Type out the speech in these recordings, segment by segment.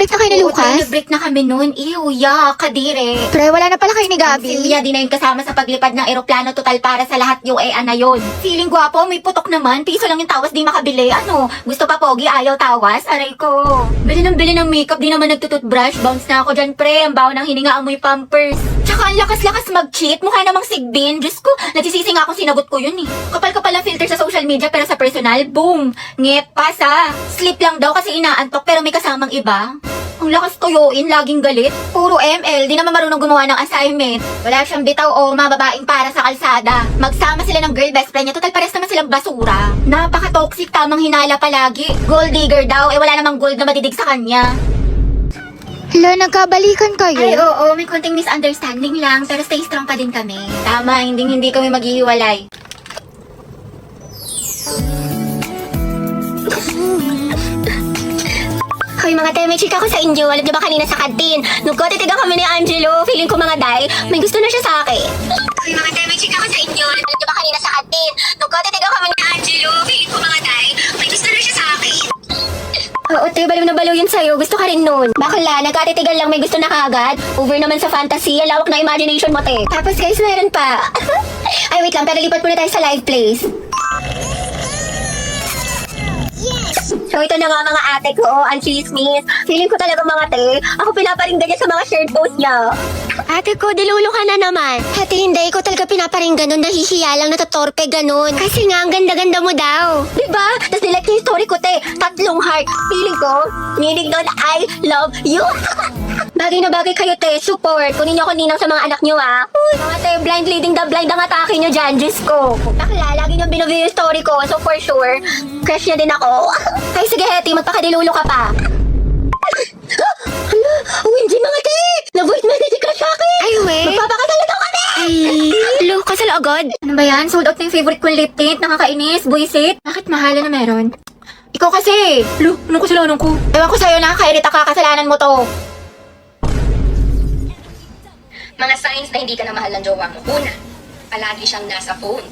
nag-break na kayo ni Lucas? Nag-break na kami noon. Ew, yuck, kadire. Pre, wala na pala kayo ni Gabi. Silya, di na yung kasama sa paglipad ng eroplano, total para sa lahat yung na yun. Feeling gwapo, may putok naman. Piso lang yung tawas, di makabili. Ano? Gusto pa pogi, ayaw tawas? Aray ko. Bili ng makeup, di naman nagtututbrush. Bounce na ako dyan, pre. Ang baho ng hininga, amoy pampers. Tsaka ang lakas-lakas mag-cheat. Mukha namang sigbin. Diyos ko, nagsisisi nga akong sinagot ko yun eh. Kapal-kapal ang filter sa social media pero sa personal, boom! Ngep, pasa. Sleep lang daw kasi inaantok pero may kasamang iba. Ang lakas toyoin, laging galit. Puro ML, di naman marunong gumawa ng assignment. Wala siyang bitaw o mababaing para sa kalsada. Magsama sila ng girl best friend niya, total pares naman silang basura. Napaka-toxic, tamang hinala palagi. Gold digger daw, wala namang gold na madidig sa kanya. Hala, nagkabalikan kayo? Ay, oo, may konting misunderstanding lang, pero stay strong pa din kami. Tama, hindi kami maghihiwalay. Hoy mga te, may chika ko sa inyo. Alam niyo ba kanina sa kantin? Nung titigan kami ni Angelo, feeling ko mga day, may gusto na siya sa akin. Hoy mga te, may chika ko sa inyo. Alam niyo ba kanina sa kantin? Nung titigan kami ni Angelo, feeling ko mga day, may gusto na siya sa akin. Oo, te, baliw na baliw yun sa'yo. Gusto ka rin nun. Bakla, nagkatitigan lang may gusto na kaagad. Over naman sa fantasy, ang lawak na imagination mo, te. Tapos guys, meron pa. Ay, wait lang, pero lipat muna tayo sa live place. So ito na nga mga ate ko, ang chismis. Feeling ko talaga mga te, ako pinaparinggan niya sa mga shared post niya. Ate ko, dilulo ka na naman. Ate, hindi ko talaga pinaparinggan nun, nahihiya lang, natatorpe ganun. Kasi nga, ang ganda-ganda mo daw. Diba? Tapos nilike yung story ko te, 3 heart. Feeling ko, meaning nun, I love you. Bagay na bagay kayo te, support. Kunin niyo ako ninang sa mga anak niyo ah. Uy, mga te, blind leading the blind ang atake niyo dyan, Diyos ko. Bakla, lagi niyong binuview yung story ko, so for sure, crush niya din ako. Ay sige Hetty, magpakadilulo ka pa. Hala, OMG mga te! Na-voice message ka sa akin! Ay, we. Magpapakasal na daw kami! Ay, lo, kasal agad? Ano ba yan? Sold out na yung favorite kong lip tint. Nakakainis, buisit. Bakit mahala na meron? Ikaw kasi! Lo, anong kasalanan ko? Ewan ko sa'yo, nakakairita ka, kasalanan mo to. Mga signs na hindi ka na mahal ng jowa mo. Una, palagi siyang nasa phone.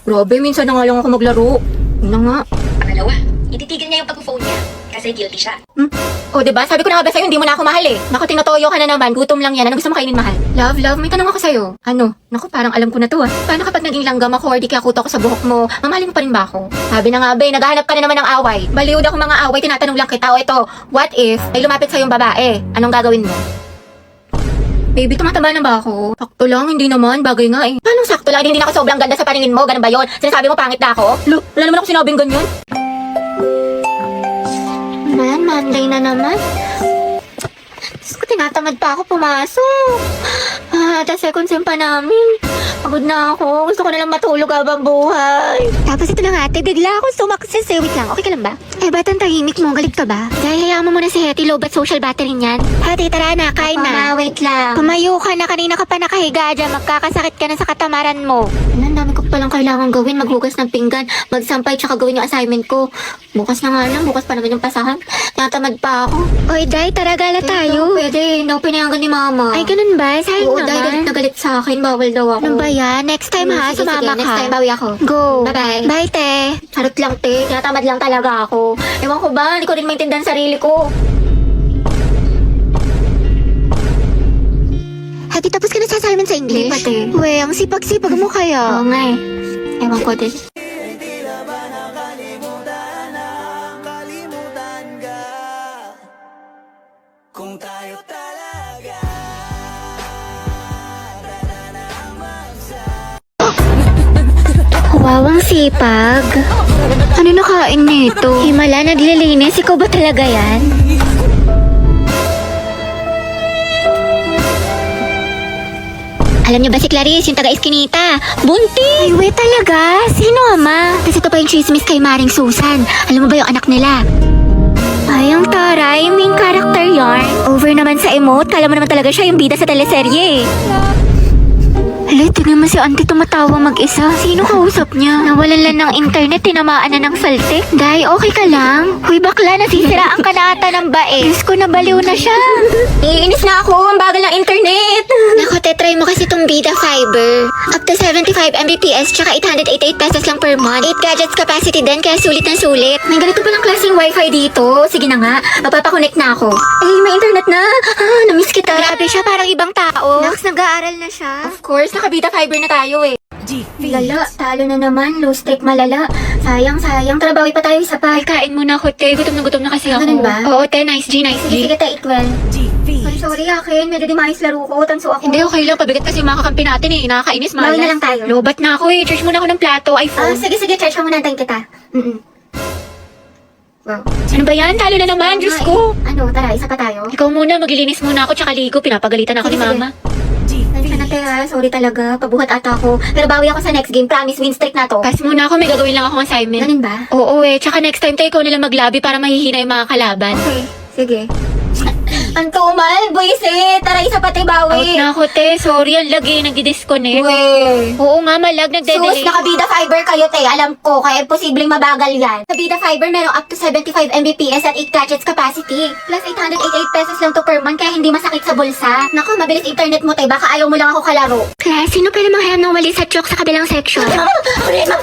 Grabe, minsan na nga lang ako maglaro. Yun na nga. Pangalawa, ititigil niya yung pag-phone niya kasi guilty siya. O, diba? Sabi ko na nga ba sa'yo, hindi mo na ako mahal eh. Naku, tinatoyo ka na naman. Gutom lang yan. Ano gusto mo kainin, mahal? Love, may tanong ako sa'yo. Ano? Naku, parang alam ko na to ah. Paano kapag naging langgam ako or di kaya kuto ako sa buhok mo, mamahalin mo pa rin ba ako? Sabi na nga ba, naghahanap ka na naman ng away. Baliwd ako mga away, tinatanong lang kita. O ito, what if may lumapit sa'yo yung babae? Anong gagawin mo? Baby, tumataba na ba ako? Sakto lang, hindi naman. Bagay nga eh. Paano sakto lang? Hindi na ako sobrang ganda sa paningin mo. Ganun ba yun? Sinasabi mo pangit na ako? Lo, wala naman ako sinabing ganyan. Man, Monday na naman. Diyos ko, tinatamad pa ako pumasok. Tapos second sem pa namin. Pagod na ako. Gusto ko na lang matulog habang buhay. Tapos ito na nga, ate, bigla ako sumakses eh. Wait lang, okay ka lang ba? Eh, ba't ang tahimik mo? Galit ka ba? Dahil hayaan mo muna si Hetty, low bat social battery niyan. Hetty, tara na, kain na. Wait lang. Tumayo ka na, kanina ka pa nakahiga dyan. Magkakasakit ka na sa katamaran mo. Ang dami ko palang kailangan gawin. Maghugas ng pinggan, magsampay, tsaka gawin yung assignment ko. Bukas na nga lang. Bukas pa naman yung pasahan. Tinatamad pa ako. Oy, Day, tara gala tayo. Pwede. Hindi ako pinayagan ni mama. Ay, ganun ba? Sayang Oo, dahil galit naman. na galit sa akin. Bawal daw ako. Ano ba yan? Next time ha, Sige, sumama sige. ka. Next time, bawi ako. Go. Bye-bye. Bye, te. Charot lang, te. Tinatamad lang talaga ako. Ewan ko ba? Hindi ko rin maintindihan sarili ko. Hetty, tapos ka na sa assignment sa English? Hindi pa, te. We, ang sipag-sipag mo Oo kaya. nga eh. Ewan ko din. Kung tayo talaga Wow, ang sipag. Ano nakain nito? Himala, naglilinis. Ikaw ba talaga yan? Alam niyo ba si Clarice, yung taga-Eskinita? Bunti! Ay, wait talaga? Sino, ama? Tapos ito pa yung chismis kay Maring Susan. Alam mo ba yung anak nila? Ay, ang taray. Main character yarn. Over naman sa emote. Kala mo naman talaga siya yung bida sa teleserye. Hala, tingnan mo si auntie tumatawa mag-isa. Sino kausap niya? Nawalan lang ng internet, tinamaan na ng saltik. Day, okay ka lang? Huy, bakla, nasisiraan ka na ata ng bae. Diyos ko, nabaliw na siya. Iinis na ako, ang bagal ng internet. Nako, try mo kasi tong Bida Fiber. Up to 75 Mbps, tsaka 888 pesos lang per month. 8 gadgets capacity din, kaya sulit na sulit. May ganito palang klaseng wifi dito. Sige na nga, mapapakonect na ako. Eh, may internet na. Namiss kita. Grabe siya, parang ibang tao. Nax, nag-aaral na siya. Of course, nakabita fiber na tayo eh. Lala, talo na naman. Low stake malala. Sayang. Trabawi pa tayo isa pa. Ay, kain muna ako, te. Gutom na kasi ako. Ganun ba? Oo, te. Nice G. Sige, tayo 12. Sorry, akin. Medyo di maayos laro ko. Tanso ako. Hindi, okay lang. Pabigat kasi yung mga kakampi natin eh. Nakakainis, malas. Bawi na lang tayo. Lobat na ako eh. Charge muna ako ng plato, iPhone. Sige. Charge mo muna. Antayin kita. Wow. Ano ba yan? Talo na naman, Diyos ko. Ano, tara, isa pa tayo. Ikaw muna, maglilinis muna ako tsaka ligo. Pinapagalitan ako ni Sige. mama. Nandiyan na te ha. Sorry talaga. Pabuhat ata ako. Pero bawi ako sa next game. Promise, win streak na to. Pass muna ako, may gagawin lang akong assignment. Ganun ba? Oo eh, tsaka next time tayo ikaw nalang maglabi para mahihina yung mga kalaban. Okay, sige. Ang tumal, buisit. Tara, isa pa tayo Out bawi. na ako, te. Sorry, ang lagi, nagdi-disconnect. Wey. Oo nga, malag, nagde-delay. Sus, nakabida fiber kayo, te. Alam ko, kaya posibleng mabagal yan. Sa Bida Fiber, merong up to 75 Mbps at 8 gadgets capacity. Plus 888 pesos lang to per month, kaya hindi masakit sa bulsa. Naku, mabilis internet mo, te. Baka ayaw mo lang ako kalaro. Class, sino pala mga hayam ng wali sa chok sa kabilang section? Ako rin, ma'am.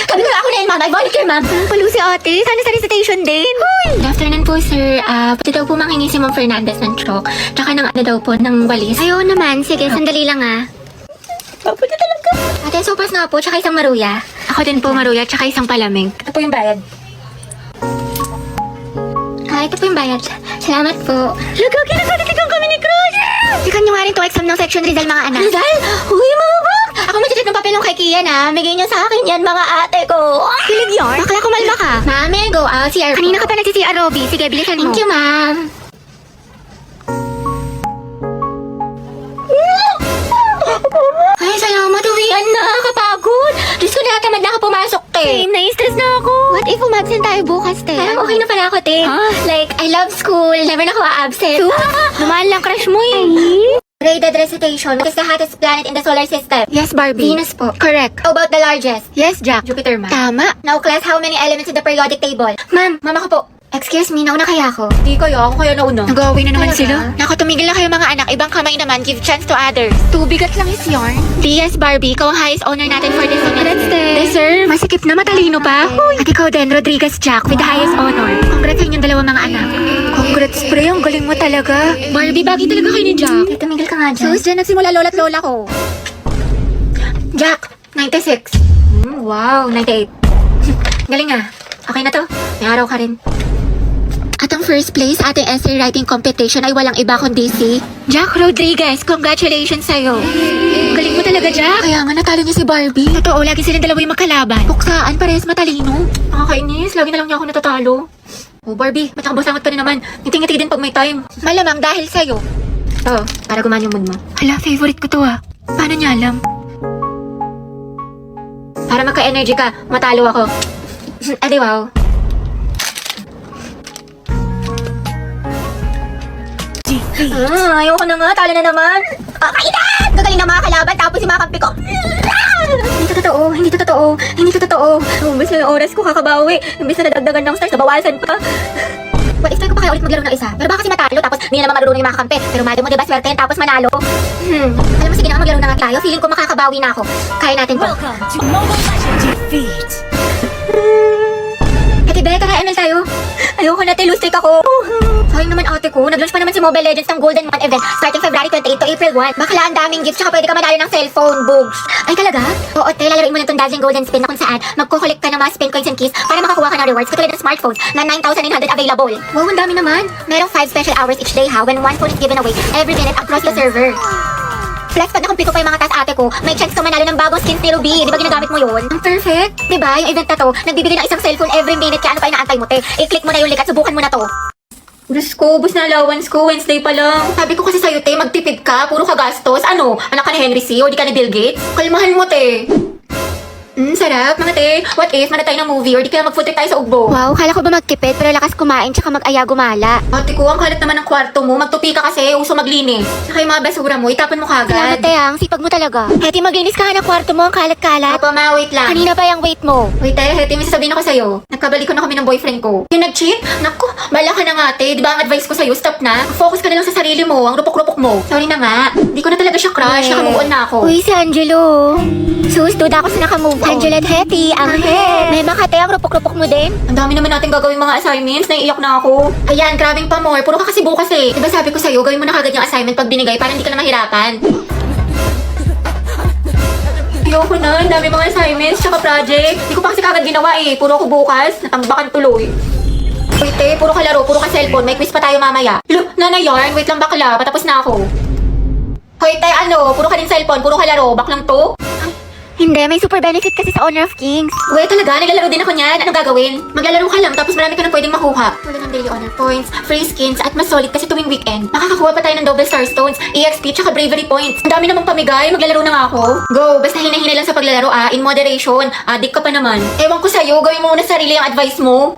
Kami ako na yun, ma'am. I volunteer, ma'am. Palo si ate, sana sa recitation din. Good afternoon po, sir. Pwede daw po manghingi si Ma'am Fernandez ng chok. Tsaka ng ano daw po, ng walis. Ayaw naman. Sige, sandali lang Papunta talaga. Ate, sopas na po, tsaka isang maruya. Ako din po maruya, tsaka isang palamig. Ito po yung bayad. Ito po yung bayad. Salamat po. Lagagi, nagkakatigang kami ni Cruz! Sikan nyo nga rin to exam ng section Rizal, mga anak. Rizal? Uy, mga bak! Ako magsisit ng papel ng kay Kian, ha? Bigay niyo sa akin yan, mga ate ko. Kilig yarn? Bakla, kumalma ka. Mami, go out. CR Kanina ka pa nagsi-CR, Robby. Sige, bilisan mo. Thank you, ma'am. Ay, salamat. Uwian na. Kapagod. Diyos ko, natamad na ako pumasok, te. Same, nai-stress na ako. What if umabsent tayo bukas, te? Parang okay na pala ako, te. Huh? Like, I love school. Never na ako absent. Lumaan lang crush mo eh. Graded recitation. What is the hottest planet in the solar system? Yes, Barbie. Venus po. Correct. How about the largest? Yes, Jack. Jupiter, ma'am. Tama. Now, class, how many elements in the periodic table? Ma'am, Mama ko po. Excuse me, nauna kaya ako? di kayo. Ako kaya nauna. Nag-away na naman Talaga? sila. Naku, tumigil na kayo mga anak. Ibang kamay naman. Give chance to others. Tubigat lang is yarn. Yes, Barbie. Ikaw ang highest honor natin for this semester. Deserve. Masikip na, matalino pa. At ikaw din, Rodriguez Jack, with the highest honor. Congrats sa inyong dalawa mga anak. Congrats, pre. Ang galing mo talaga. Barbie, bagay talaga kayo ni Jack. Eh, tumigil ka nga dyan. Sus, dyan nagsimula lola't lola ko. Jack, 96. Wow, 98. Galing ah. Okay na to. May araw ka rin. At ang first place ating essay writing competition ay walang iba kundi si Jack Rodriguez. Congratulations sa'yo. Galing mo talaga, Jack. Kaya nga natalo niya si Barbie. Totoo, lagi silang dalawa yung magkalaban. Puksaan, parehas matalino. Nakakainis, lagi na lang niya ako natatalo. Oh, Barbie, matakabasangot pa rin naman. Ngiti-ngiti din pag may time. Malamang dahil sa'yo. Oo, para gumana yung mood mo. Hala, favorite ko to ah. Paano niya alam? Para magka-energy ka, matalo ako. Adi wow. Ayoko na nga, talo na naman. Kainat! Gagaling na mga kalaban, tapos si mga kampi ko. Hindi to totoo. Umbis na yung oras ko kakabawi. Umbis na nadagdagan ng stars, nabawasan pa. Well, ko pa kaya ulit maglaro ng isa. Pero baka kasi matalo, tapos hindi na naman marunong yung mga kampi. Pero madyo mo, diba, swerte yan, tapos manalo. Alam mo, sige na nga, maglaro na nga tayo. Feeling ko makakabawi na ako. Kaya natin to. Ate Beth, tara ML tayo. Ayoko na, lose streak ako. Sayang naman ate ko, nag-launch pa naman si Mobile Legends ng Golden Month event starting February 28 to April 1. Bakla ang daming gifts, tsaka pwede ka manalo ng cellphone, bugs. Ay talaga? Oo, te, lalaroin mo lang itong dazzling golden spin na kung saan magko-collect ka ng mga spin coins and keys para makakuha ka ng rewards katulad ng smartphones na 9,900 available. Wow, ang dami naman. Merong 5 special hours each day ha when one phone is given away every minute across the server. Plus, pag nakumpleto pa yung mga task ate ko, may chance ka manalo ng bagong skins ni Ruby. Di ba ginagamit mo yun? Ang perfect. Di ba? Yung event na to, nagbibigay ng isang cellphone every minute. Kaya ano pa inaantay mo, te? I-click mo na yung link at subukan mo na to. Diyos ko, bus na allowance ko. Wednesday pa lang. Sabi ko kasi sa'yo, te, magtipid ka. Puro ka gastos. Ano? Anak ka ni Henry C. O di ka ni Bill Gates? Kalmahan mo, te. Sarap. Mga te, what if mana tayo ng movie or di kaya mag-food trip tayo sa Ugbo? Wow, kala ko ba magtipid pero lakas kumain tsaka mag-aya gumala. Ate ko, ang kalat naman ng kwarto mo. Magtupi ka kasi, uso maglinis. Saka yung mga basura mo, itapon mo Salamat kagad. te, ang sipag mo talaga. Heti, maglinis ka ng kwarto mo, ang kalat-kalat. Apa ma, wait lang. Kanina pa yung weight mo. Wait tayo, Heti, may sasabihin ako sa'yo. Nagkabalikan na kami ng boyfriend ko. Yung nag-cheat? Naku, bala ka na nga, te. Di ba ang advice ko sa'yo, stop na. Focus ka na lang sa sarili mo, ang rupok-rupok mo. Sorry na nga. Di ko na talaga siya crush, nakamuon na ako. Uy, si Angelo. Sus, duda ako sa nakamove on. Angelo at Heti, ang head. May makate ang rupok-rupok mo din. Ang dami naman natin gagawin mga assignments, naiiyak na ako. Ayan, grabing pa more, puro ka kasi bukas eh. Diba sabi ko sa'yo, gawin mo na kagad yung assignment pag binigay para hindi ka na mahirapan. Ayoko na, ang dami mga assignments, tsaka project. Hindi ko pa kasi kagad ginawa eh, puro ko bukas, natambakan tuloy. Wait eh, puro ka laro, puro ka cellphone, may quiz pa tayo mamaya. Nanay yarn, wait lang bakla, patapos na ako. Hoy tay, puro ka din cellphone, puro ka laro, baklang to? Hindi, may super benefit kasi sa Honor of Kings. Wait, talaga, naglalaro din ako niyan. Anong gagawin? Maglalaro ka lang, tapos marami ka na pwedeng makuha. Wala ng daily honor points, free skins, at mas solid kasi tuwing weekend. Makakakuha pa tayo ng double star stones, EXP, tsaka bravery points. Ang dami namang pamigay, maglalaro na nga ako. Go, basta hinahinay lang sa paglalaro in moderation. Adik ka pa naman. Ewan ko sa'yo, gawin mo muna sa sarili ang advice mo.